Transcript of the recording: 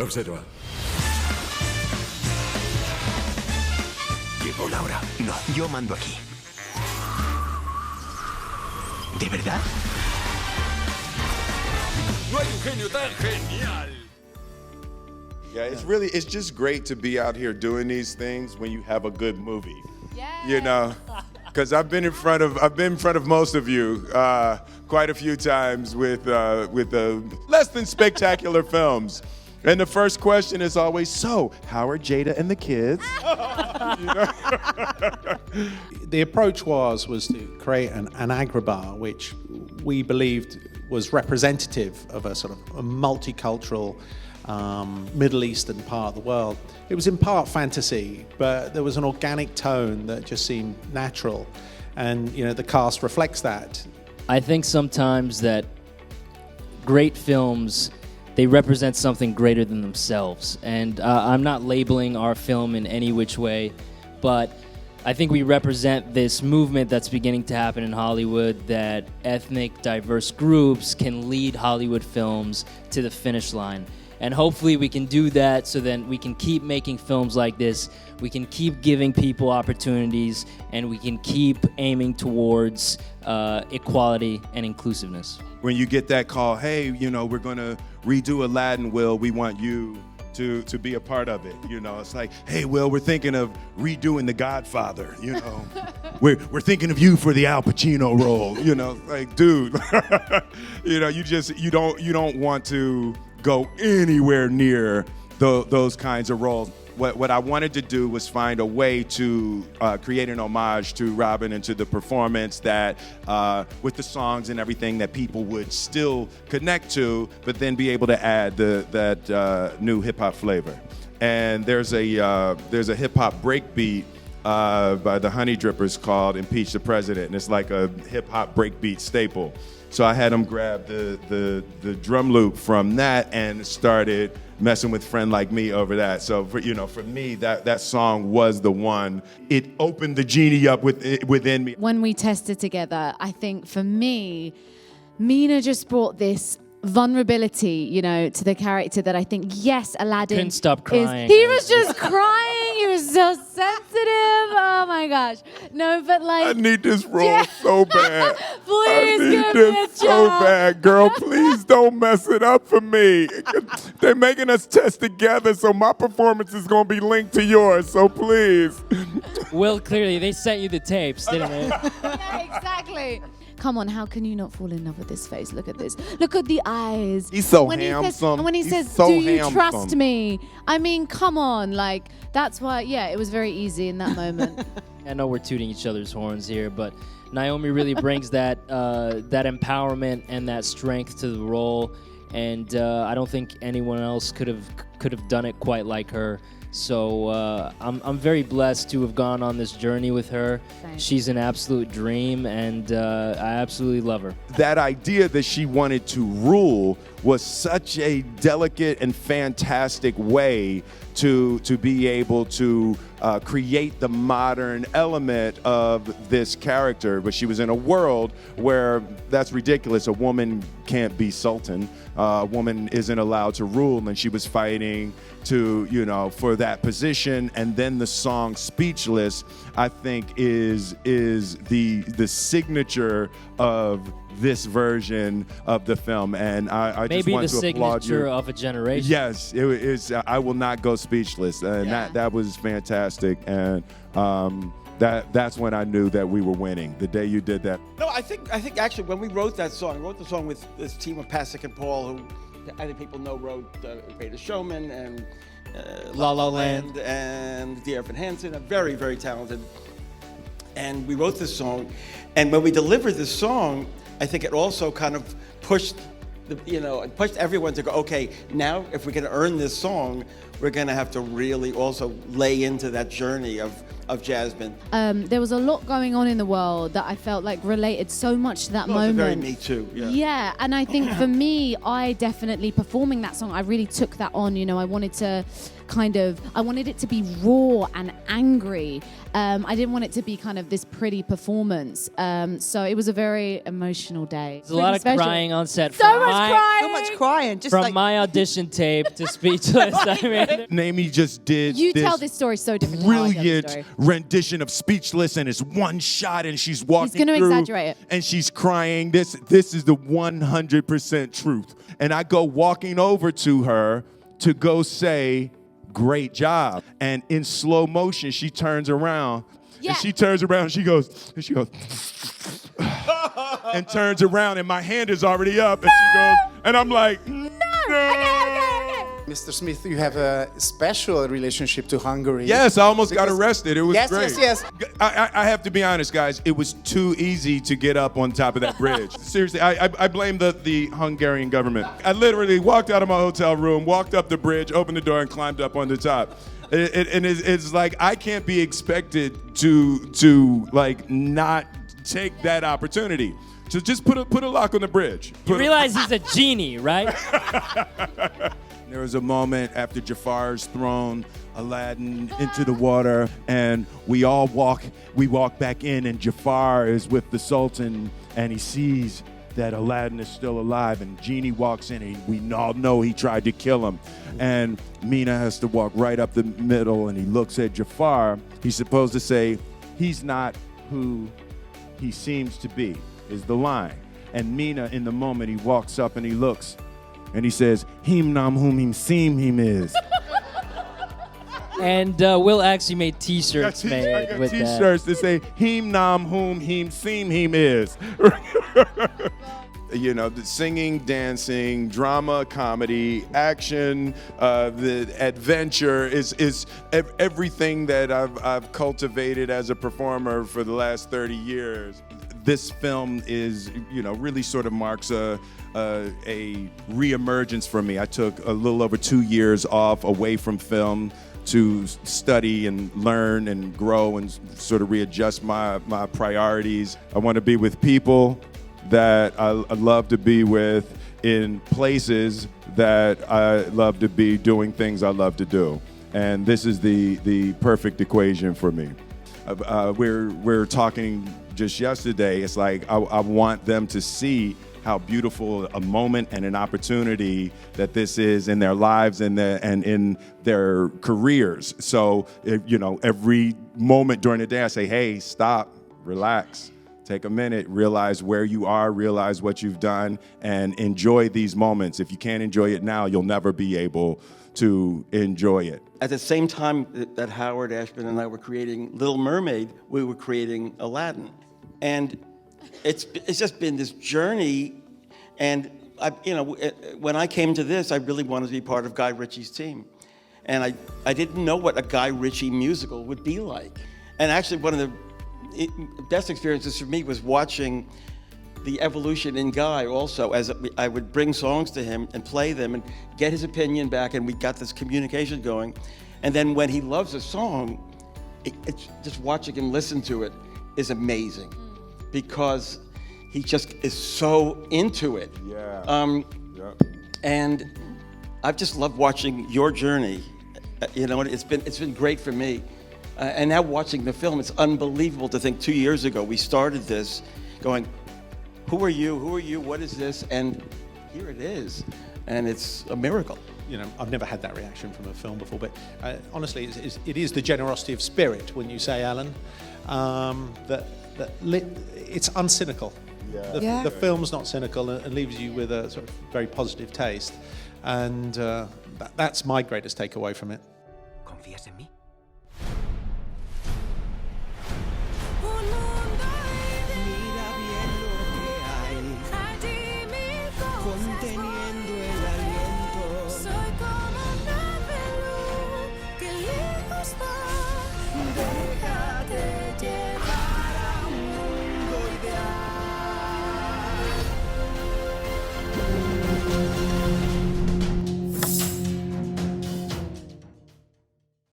Observa. Llegó la hora. No, yo mando aquí. ¿De verdad? No hay un genio tan genial. Yeah, it's just great to be out here doing these things when you have a good movie. Yeah. You know, because I've been in front of most of you quite a few times with the less than spectacular films. And the first question is always, so, how are Jada and the kids? You know? The approach was to create an agrabah, which we believed was representative of a sort of a multicultural Middle Eastern part of the world. It was in part fantasy, but there was an organic tone that just seemed natural. And, you know, the cast reflects that. I think sometimes that great films, they represent something greater than themselves. And I'm not labeling our film in any which way, but I think we represent this movement that's beginning to happen in Hollywood, that ethnic, diverse groups can lead Hollywood films to the finish line. And hopefully we can do that so then we can keep making films like this, we can keep giving people opportunities, and we can keep aiming towards equality and inclusiveness. When you get that call, hey, you know, we're gonna redo Aladdin, Will, we want you to be a part of it. You know, it's like, hey, Will, we're thinking of redoing The Godfather, you know. we're thinking of you for the Al Pacino role, you know, like, dude, you know, you don't want to go anywhere near those kinds of roles. What I wanted to do was find a way to create an homage to Robin and to the performance that, with the songs and everything, that people would still connect to, but then be able to add that new hip hop flavor. And there's a hip hop breakbeat by the Honey Drippers called "Impeach the President," and it's like a hip hop breakbeat staple. So I had them grab the drum loop from that and started messing with Friend Like Me over that. So for me, that song was the one. It opened the genie up within me. When we tested together, I think for me, Mena just brought this vulnerability, you know, to the character that I think, yes, Aladdin Couldn't stop crying. He was just crying. He was so sensitive. Oh my gosh. No, but like, I need this role so bad. Please I need give me a this so job. bad, girl. Please don't mess it up for me. They're making us test together, so my performance is gonna be linked to yours. So please. Well, clearly, they sent you the tapes, didn't they? Yeah, exactly. Come on, how can you not fall in love with this face? Look at this. Look at the eyes. He's so when handsome. And when he He's says, so do you handsome. trust me? I mean, come on. Like, that's why, yeah, it was very easy in that moment. I know we're tooting each other's horns here, but Naomi really brings that empowerment and that strength to the role, and I don't think anyone else could have done it quite like her. So I'm very blessed to have gone on this journey with her. Same. She's an absolute dream, and I absolutely love her. That idea that she wanted to rule was such a delicate and fantastic way to be able to create the modern element of this character. But she was in a world where that's ridiculous. A woman can't be sultan. A woman isn't allowed to rule, and she was fighting to, you know, for that position. And then the song "Speechless," I think, is the signature of this version of the film, and I just Maybe want the to applaud signature you. of a generation. Yes, it is. I will not go speechless, and that was fantastic, and that's when I knew that we were winning. The day you did that. No, I think actually when we wrote that song, I wrote the song with this team of Pasek and Paul, who I think people know wrote Greatest Showman and La La Land and Dear Evan Hansen, are very, very talented. And we wrote this song, and when we delivered this song, I think it also kind of pushed everyone to go, okay, now if we're going to earn this song, we're going to have to really also lay into that journey of Jasmine. There was a lot going on in the world that I felt like related so much to that moment. Very Me Too. Yeah, and I think for me, I definitely, performing that song, I really took that on. You know, I wanted to kind of, I wanted it to be raw and angry. I didn't want it to be kind of this pretty performance. So it was a very emotional day. There's a lot of crying on set. So much crying. So much crying. Just From like, my audition tape to Speechless. I mean, Naomi just did You tell this story so differently. than how I tell the brilliant story. rendition of Speechless, and it's one shot, and she's walking He's gonna through, exaggerate it. and she's crying. This is the 100% truth. And I go walking over to her to go say, "Great job." And in slow motion, she turns around. Yeah. And she turns around and she goes, and turns around, and my hand is already up, and she goes, and I'm like, no. Mr. Smith, you have a special relationship to Hungary. Yes, I almost got Because- arrested. It was Yes, great. yes. I have to be honest, guys. It was too easy to get up on top of that bridge. Seriously, I blame the Hungarian government. I literally walked out of my hotel room, walked up the bridge, opened the door, and climbed up on the top. And it's like I can't be expected to like not take that opportunity. So just put a lock on the bridge. you realize he's a genie, right? There was a moment after Jafar's thrown Aladdin into the water, and we walk back in, and Jafar is with the Sultan, and he sees that Aladdin is still alive, and Genie walks in, and we all know he tried to kill him. And Mena has to walk right up the middle, and he looks at Jafar. He's supposed to say, "He's not who he seems to be," is the line. And Mena, in the moment, he walks up and he looks, and he says, "Him nam whom him seem him is." And Will actually made T-shirts I made got with that. T-shirts that say, "Him nam whom him seem him is." You know, the singing, dancing, drama, comedy, action, the adventure is everything that I've cultivated as a performer for the last 30 years. This film is, really sort of marks a reemergence for me. I took a little over 2 years off away from film to study and learn and grow and sort of readjust my priorities. I want to be with people that I love to be with, in places that I love to be, doing things I love to do. And this is the perfect equation for me. We're talking just yesterday. It's like I want them to see how beautiful a moment and an opportunity that this is in their lives and in their careers. So, every moment during the day I say, "Hey, stop, relax, take a minute, realize where you are, realize what you've done, and enjoy these moments. If you can't enjoy it now, you'll never be able to enjoy it." At the same time that Howard Ashman and I were creating Little Mermaid, we were creating Aladdin. And it's just been this journey. And when I came to this, I really wanted to be part of Guy Ritchie's team. And I didn't know what a Guy Ritchie musical would be like. And actually, one of the best experiences for me was watching the evolution in Guy also, as I would bring songs to him and play them and get his opinion back, and we got this communication going. And then when he loves a song, it's just watching him listen to it is amazing, because he just is so into it. Yeah. And I've just loved watching your journey. It's been great for me. And now watching the film, it's unbelievable to think 2 years ago we started this going, who are you? Who are you? What is this? And here it is. And it's a miracle. I've never had that reaction from a film before, but honestly, it is the generosity of spirit when you say, Alan, it's uncynical. Yeah. The film's not cynical and leaves you with a sort of very positive taste. And that's my greatest takeaway from it. ¿Confías en mí? Mira bien lo que hay, conteniendo